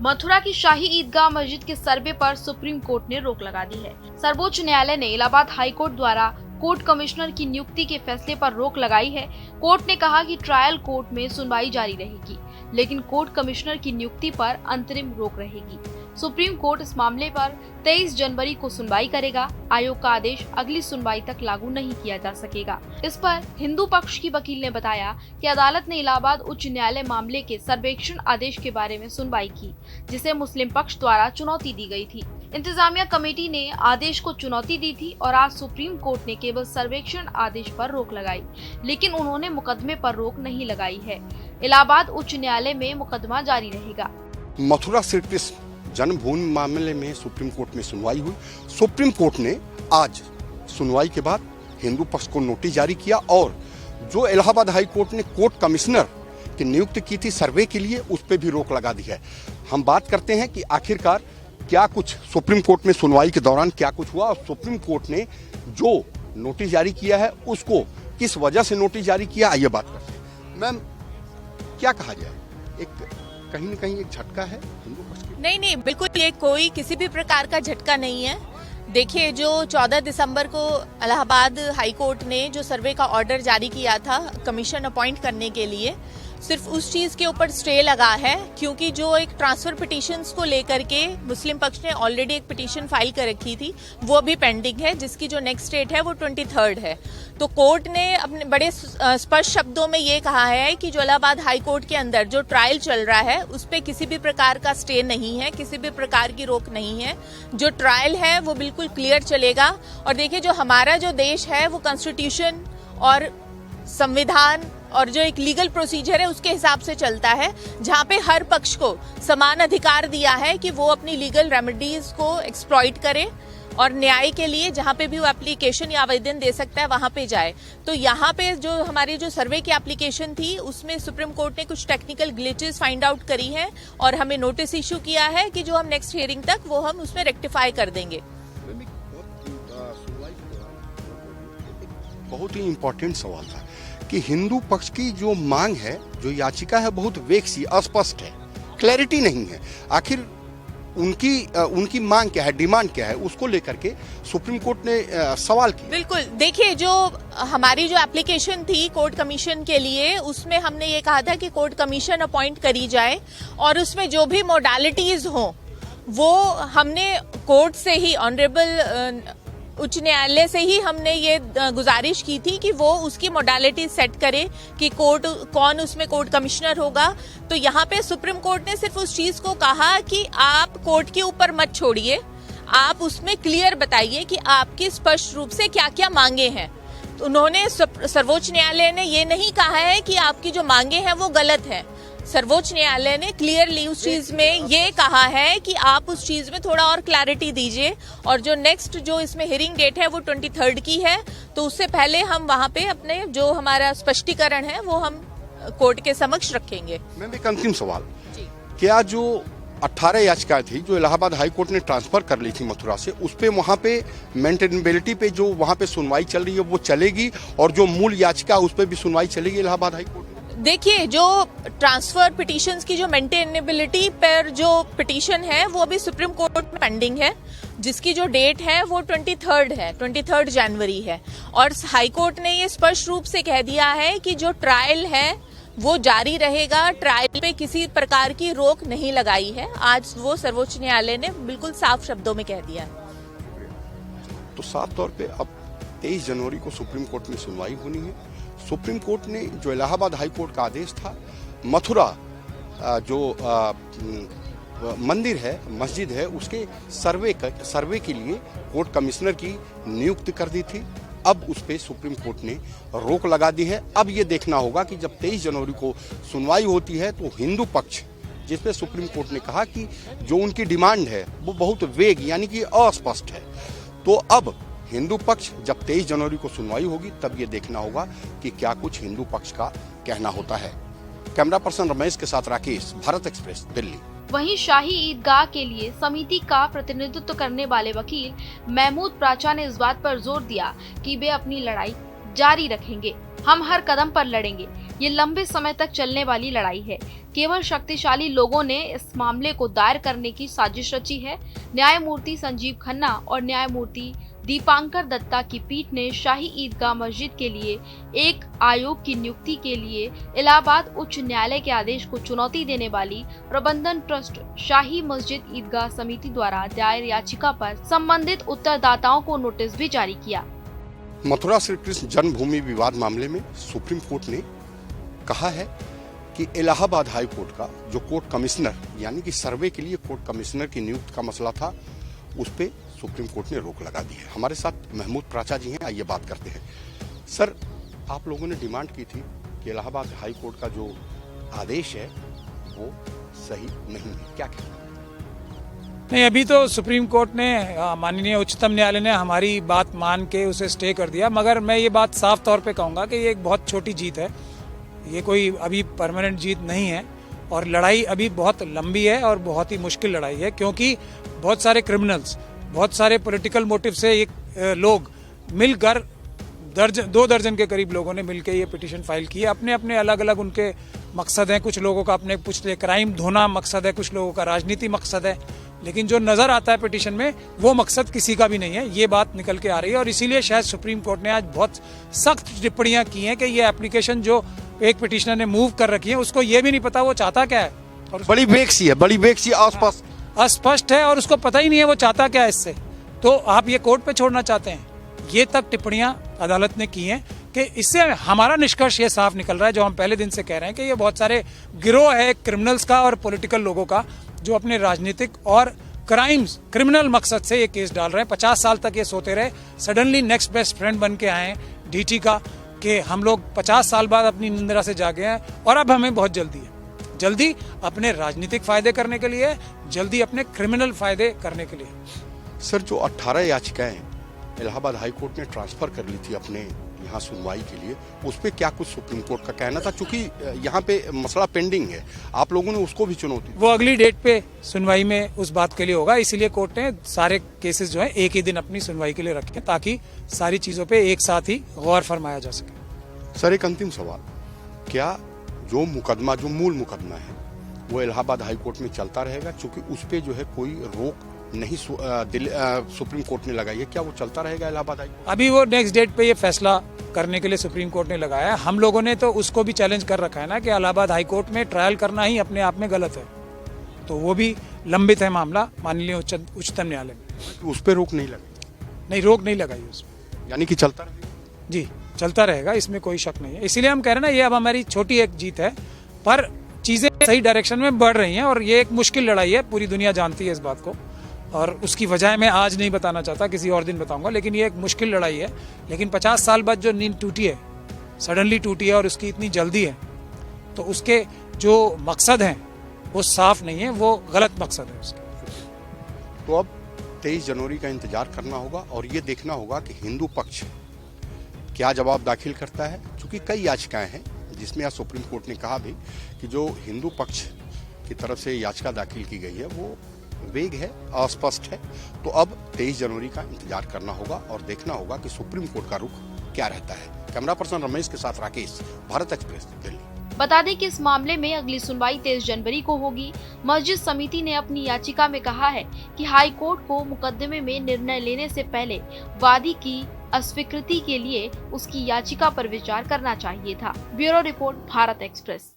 मथुरा की शाही ईदगाह मस्जिद के सर्वे पर सुप्रीम कोर्ट ने रोक लगा दी है। सर्वोच्च न्यायालय ने इलाहाबाद हाई कोर्ट द्वारा कोर्ट कमिश्नर की नियुक्ति के फैसले पर रोक लगाई है। कोर्ट ने कहा कि ट्रायल कोर्ट में सुनवाई जारी रहेगी, लेकिन कोर्ट कमिश्नर की नियुक्ति पर अंतरिम रोक रहेगी। सुप्रीम कोर्ट इस मामले पर 23 जनवरी को सुनवाई करेगा। आयोग का आदेश अगली सुनवाई तक लागू नहीं किया जा सकेगा। इस पर हिंदू पक्ष की वकील ने बताया कि अदालत ने इलाहाबाद उच्च न्यायालय मामले के सर्वेक्षण आदेश के बारे में सुनवाई की, जिसे मुस्लिम पक्ष द्वारा चुनौती दी गई थी। इंतजामिया कमेटी ने आदेश को चुनौती दी थी और आज सुप्रीम कोर्ट ने केवल सर्वेक्षण आदेश पर रोक लगाई, लेकिन उन्होंने मुकदमे पर रोक नहीं लगाई है। इलाहाबाद उच्च न्यायालय में मुकदमा जारी रहेगा। मथुरा सीट जन्मभूमि मामले में सुप्रीम कोर्ट में सुनवाई हुई। सुप्रीम कोर्ट ने आज सुनवाई के बाद हिंदू पक्ष को नोटिस जारी किया और जो इलाहाबाद हाई कोर्ट ने कोर्ट कमिश्नर की नियुक्ति की थी सर्वे के लिए, उस पर भी रोक लगा दी है। हम बात करते हैं कि आखिरकार क्या कुछ सुप्रीम कोर्ट में सुनवाई के दौरान क्या कुछ हुआ और सुप्रीम कोर्ट ने जो नोटिस जारी किया है उसको किस वजह से नोटिस जारी किया, आइए बात करते हैं। मैम, क्या कहा जाए, एक कहीं न कहीं एक झटका है हिंदू पक्ष की? नहीं, बिल्कुल ये कोई किसी भी प्रकार का झटका नहीं है। देखिए, जो 14 दिसंबर को इलाहाबाद हाई कोर्ट ने जो सर्वे का ऑर्डर जारी किया था कमीशन अपॉइंट करने के लिए, सिर्फ उस चीज के ऊपर स्टे लगा है, क्योंकि जो एक ट्रांसफर पिटीशंस को लेकर के मुस्लिम पक्ष ने ऑलरेडी एक पिटीशन फाइल कर रखी थी, वो अभी पेंडिंग है, जिसकी जो नेक्स्ट डेट है वो 23 है। तो कोर्ट ने अपने बड़े स्पष्ट शब्दों में ये कहा है कि जो इलाहाबाद हाई कोर्ट के अंदर जो ट्रायल चल रहा है उस पर किसी भी प्रकार का स्टे नहीं है, किसी भी प्रकार की रोक नहीं है। जो ट्रायल है वो बिल्कुल क्लियर चलेगा। और देखिए, जो हमारा जो देश है वो कॉन्स्टिट्यूशन और संविधान और जो एक लीगल प्रोसीजर है उसके हिसाब से चलता है, जहां पे हर पक्ष को समान अधिकार दिया है कि वो अपनी लीगल रेमेडीज को एक्सप्लॉइट करे और न्याय के लिए जहां पे भी वो एप्लीकेशन या आवेदन दे सकता है वहां पे जाए। तो यहाँ पे जो हमारी जो सर्वे की एप्लीकेशन थी उसमें सुप्रीम कोर्ट ने कुछ टेक्निकल ग्लिचेस फाइंड आउट करी हैं और हमें नोटिस इशू किया है कि जो हम नेक्स्ट हियरिंग तक वो हम उसमें रेक्टिफाई कर देंगे। बहुत ही इम्पोर्टेंट सवाल था कि हिंदू पक्ष की जो मांग है, जो याचिका है, बहुत वेग सी, अस्पष्ट है, क्लैरिटी नहीं है। आखिर उनकी मांग क्या है, डिमांड क्या है, उसको लेकर के सुप्रीम कोर्ट ने सवाल किया। बिल्कुल, देखिए, जो हमारी जो एप्लीकेशन थी कोर्ट कमीशन के लिए, उसमें हमने ये कहा था कि कोर्ट कमीशन अपॉइंट करी जाए और उसमें जो भी मोडालिटीज हों वो हमने कोर्ट से ही, ऑनरेबल उच्च न्यायालय से ही हमने ये गुजारिश की थी कि वो उसकी मोडालिटी सेट करे कि कौन उसमें कोर्ट कमिश्नर होगा। तो यहाँ पे सुप्रीम कोर्ट ने सिर्फ उस चीज को कहा कि आप कोर्ट के ऊपर मत छोड़िए, आप उसमें क्लियर बताइए कि आपकी स्पष्ट रूप से क्या क्या मांगे हैं। तो उन्होंने, सर्वोच्च न्यायालय ने ये नहीं कहा है कि आपकी जो मांगे हैं वो गलत है। सर्वोच्च न्यायालय ने क्लियरली उस चीज में ये कहा है कि आप उस चीज में थोड़ा और क्लैरिटी दीजिए और जो नेक्स्ट जो इसमें हियरिंग डेट है वो 23 की है, तो उससे पहले हम वहां पे अपने जो हमारा स्पष्टीकरण है वो हम कोर्ट के समक्ष रखेंगे। मैम, एक अंतिम सवाल, क्या जो 18 याचिकाएं थी जो इलाहाबाद हाई कोर्ट ने ट्रांसफर कर ली थी मथुरा से, उस पे वहां पे मेंटेनेबिलिटी पे जो वहां पे सुनवाई चल रही है वो चलेगी और जो मूल याचिका उस पे भी सुनवाई चलेगी इलाहाबाद हाई कोर्ट? देखिए, जो ट्रांसफर पिटीशंस की जो मेंटेनेबिलिटी पर जो पिटीशन है वो अभी सुप्रीम कोर्ट में पेंडिंग है, जिसकी जो डेट है वो 23 जनवरी है। और हाई कोर्ट ने ये स्पष्ट रूप से कह दिया है कि जो ट्रायल है वो जारी रहेगा, ट्रायल पे किसी प्रकार की रोक नहीं लगाई है। आज वो सर्वोच्च न्यायालय ने बिल्कुल साफ शब्दों में कह दिया। तो साफ तौर पे अब 23 जनवरी को सुप्रीम कोर्ट में सुनवाई होनी है। सुप्रीम कोर्ट ने जो इलाहाबाद हाई कोर्ट का आदेश था, मथुरा जो मंदिर है, मस्जिद है, उसके सर्वे के लिए कोर्ट कमिश्नर की नियुक्ति कर दी थी। अब उस पे सुप्रीम कोर्ट ने रोक लगा दी है। अब ये देखना होगा कि जब 23 जनवरी को सुनवाई होती है तो हिंदू पक्ष, जिसपे सुप्रीम कोर्ट ने कहा कि जो उनकी डिमांड है वो बहुत वेग यानी कि अस्पष्ट है, तो अब हिंदू पक्ष जब 23 जनवरी को सुनवाई होगी तब ये देखना होगा कि क्या कुछ हिंदू पक्ष का कहना होता है। कैमरा पर्सन रमेश के साथ राकेश, भारत एक्सप्रेस, दिल्ली। वहीं शाही ईदगाह के लिए समिति का प्रतिनिधित्व करने वाले वकील महमूद प्राचा ने इस बात पर जोर दिया कि वे अपनी लड़ाई जारी रखेंगे। हम हर कदम पर लड़ेंगे। ये लंबे समय तक चलने वाली लड़ाई है। केवल शक्तिशाली लोगों ने इस मामले को दायर करने की साजिश रची है। न्यायमूर्ति संजीव खन्ना और न्यायमूर्ति दीपांकर दत्ता की पीठ ने शाही ईदगाह मस्जिद के लिए एक आयोग की नियुक्ति के लिए इलाहाबाद उच्च न्यायालय के आदेश को चुनौती देने वाली प्रबंधन ट्रस्ट शाही मस्जिद ईदगाह समिति द्वारा दायर याचिका पर संबंधित उत्तरदाताओं को नोटिस भी जारी किया। मथुरा श्री कृष्ण जन्मभूमि विवाद मामले में सुप्रीम कोर्ट ने कहा है कि इलाहाबाद हाई कोर्ट का जो कोर्ट कमिश्नर यानी कि सर्वे के लिए कोर्ट कमिश्नर की नियुक्ति का मसला था, उस पे सुप्रीम कोर्ट ने रोक लगा दी है। हमारे साथ महमूद प्राचा जी हैं, आइए बात करते हैं। सर, आप लोगों ने डिमांड की थी कि इलाहाबाद हाई कोर्ट का जो आदेश है वो सही नहीं है, क्या कहना? नहीं, अभी तो सुप्रीम कोर्ट ने माननीय उच्चतम न्यायालय ने हमारी बात मान के उसे स्टे कर दिया, मगर मैं ये बात साफ तौर पे कहूँगा कि ये एक बहुत छोटी जीत है। ये कोई अभी परमानेंट जीत नहीं है और लड़ाई अभी बहुत लंबी है और बहुत ही मुश्किल लड़ाई है, क्योंकि बहुत सारे क्रिमिनल्स, बहुत सारे पॉलिटिकल मोटिव से एक लोग मिलकर 2 दर्जन के करीब लोगों ने मिलकर ये पिटीशन फाइल की है। अपने अपने अलग अलग उनके मकसद हैं। कुछ लोगों का अपने कुछ क्राइम धोना मकसद है, कुछ लोगों का राजनीति मकसद है, लेकिन जो नजर आता है पिटीशन में वो मकसद किसी का भी नहीं है। ये बात निकल के आ रही है और इसीलिए शायद सुप्रीम कोर्ट ने आज बहुत सख्त टिप्पणियां की हैं कि ये एप्लीकेशन जो एक पिटीशनर ने मूव कर रखी है उसको ये भी नहीं पता वो चाहता क्या है, और बड़ी बेक्सी आसपास अस्पष्ट है और उसको पता ही नहीं है वो चाहता क्या है इससे। तो आप ये कोर्ट पे छोड़ना चाहते हैं? ये तक टिप्पणियां अदालत ने की हैं कि इससे हमारा निष्कर्ष ये साफ निकल रहा है, जो हम पहले दिन से कह रहे हैं कि ये बहुत सारे गिरोह है क्रिमिनल्स का और पॉलिटिकल लोगों का, जो अपने राजनीतिक और क्रिमिनल मकसद से ये केस डाल रहे हैं। 50 साल तक ये सोते रहे, सडनली नेक्स्ट बेस्ट फ्रेंड बन के आए हैं डीटी का कि हम लोग 50 साल बाद अपनी निंद्रा से जागे हैं और अब हमें बहुत जल्दी है। जल्दी अपने राजनीतिक फायदे करने के लिए, जल्दी अपने क्रिमिनल फायदे करने के लिए। सर, जो 18 याचिकाएं इलाहाबाद हाई कोर्ट ने ट्रांसफर कर ली थी अपने यहाँ सुनवाई के लिए, उस पर क्या कुछ सुप्रीम कोर्ट का कहना था? चूंकि यहाँ पे मसला पेंडिंग है, आप लोगों ने उसको भी चुनौती, वो अगली डेट पे सुनवाई में उस बात के लिए होगा। इसीलिए कोर्ट ने सारे केसेस जो है एक ही दिन अपनी सुनवाई के लिए रखे ताकि सारी चीजों पे एक साथ ही गौर फरमाया जा सके। सर, एक अंतिम सवाल, क्या जो मूल मुकदमा है वो इलाहाबाद हाई कोर्ट में चलता रहेगा? चूंकि उस पे जो है कोई रोक नहीं सुप्रीम कोर्ट ने लगाई है, क्या वो चलता रहेगा इलाहाबाद हाई कोर्ट? अभी वो नेक्स्ट डेट पे ये फैसला करने के लिए सुप्रीम कोर्ट ने लगाया है। हम लोगों ने तो उसको भी चैलेंज कर रखा है ना कि इलाहाबाद हाई कोर्ट में ट्रायल करना ही अपने आप में गलत है, तो वो भी लंबित है मामला माननीय उच्चतम न्यायालय में। उस पर रोक नहीं लगाई? नहीं, रोक नहीं लगाई उसमें, यानी कि चलता रहेगा? जी, चलता रहेगा, इसमें कोई शक नहीं है। इसीलिए हम कह रहे हैं ना, ये अब हमारी छोटी एक जीत है, पर चीजें सही डायरेक्शन में बढ़ रही हैं और ये एक मुश्किल लड़ाई है, पूरी दुनिया जानती है इस बात को, और उसकी वजह मैं आज नहीं बताना चाहता, किसी और दिन बताऊंगा। लेकिन ये एक मुश्किल लड़ाई है। लेकिन 50 साल बाद जो नींद टूटी है, सडनली टूटी है और उसकी इतनी जल्दी है, तो उसके जो मकसद हैं वो साफ नहीं है, वो गलत मकसद है उसके। तो अब 23 जनवरी का इंतजार करना होगा और ये देखना होगा कि हिंदू पक्ष क्या जवाब दाखिल करता है। चूंकि कई याचिकाएं हैं जिसमें आज सुप्रीम कोर्ट ने कहा भी कि जो हिंदू पक्ष की तरफ से याचिका दाखिल की गई है वो वेग है, अस्पष्ट है। तो अब 23 जनवरी का इंतजार करना होगा और देखना होगा कि सुप्रीम कोर्ट का रुख क्या रहता है। कैमरा पर्सन रमेश के साथ राकेश, भारत एक्सप्रेस, दिल्ली। बता दें कि इस मामले में अगली सुनवाई 23 जनवरी को होगी। मस्जिद समिति ने अपनी याचिका में कहा है कि हाई कोर्ट को मुकदमे में निर्णय लेने से पहले वादी की अस्वीकृति के लिए उसकी याचिका पर विचार करना चाहिए था। Bureau report, Bharat express.